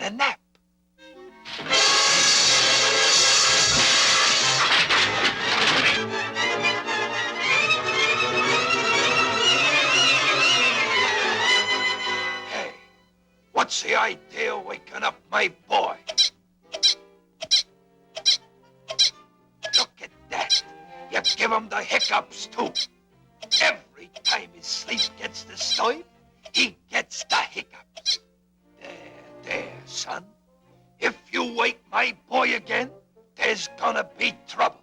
a nap. Hey, what's the idea of waking up my boy? Look at that. You give him the hiccups, too. Every time his sleep gets disturbed, he gets the hiccups. There, son. If you wake my boy again, there's gonna be trouble.